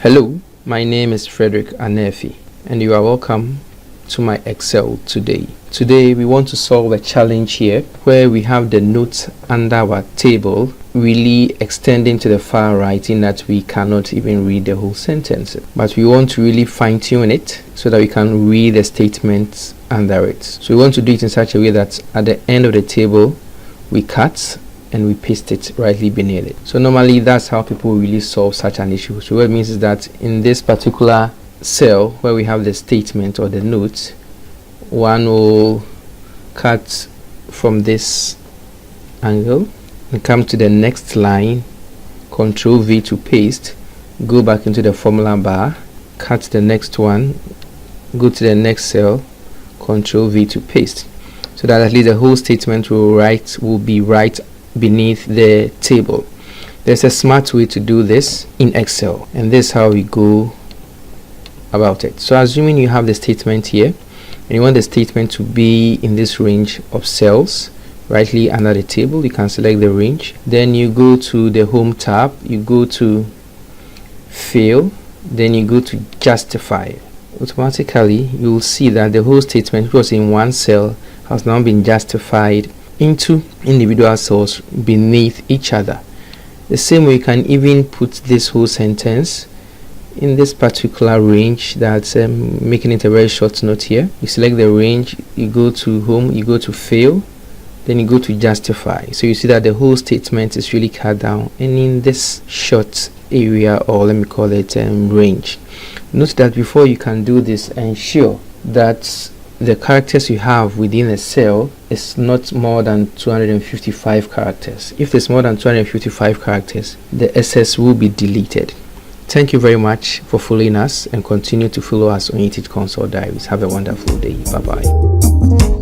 Hello, my name is Frederick Anefi, and you are welcome to my Excel today. Today we want to solve a challenge here where we have the notes under our table really extending to the far right in that we cannot even read the whole sentence. But we want to really fine-tune it so that we can read the statements under it. So we want to do it in such a way that at the end of the table we cut and we paste it rightly beneath it. So normally that's how people really solve such an issue. So what it means is that in this particular cell where we have the statement or the notes, one will cut from this angle and come to the next line, Control V to paste, go back into the formula bar, cut the next one, go to the next cell, Control V to paste, so that at least the whole statement will be right beneath the table. There's a smart way to do this in Excel, and this is how we go about it. So assuming you have the statement here and you want the statement to be in this range of cells rightly under the table, you can select the range, then you go to the home tab, you go to fill, then you go to justify. Automatically you will see that the whole statement, which was in one cell, has now been justified into individual cells beneath each other. The same way you can even put this whole sentence in this particular range. That's making it a very short note here. You select the range, you go to home, you go to fill, then you go to justify. So you see that the whole statement is really cut down and in this short area, or let me call it range. Note that before you can do this, ensure that the characters you have within a cell is not more than 255 characters. If it's more than 255 characters, the SS will be deleted. Thank you very much for following us, and continue to follow us on Console Diaries. Have a wonderful day. Bye bye.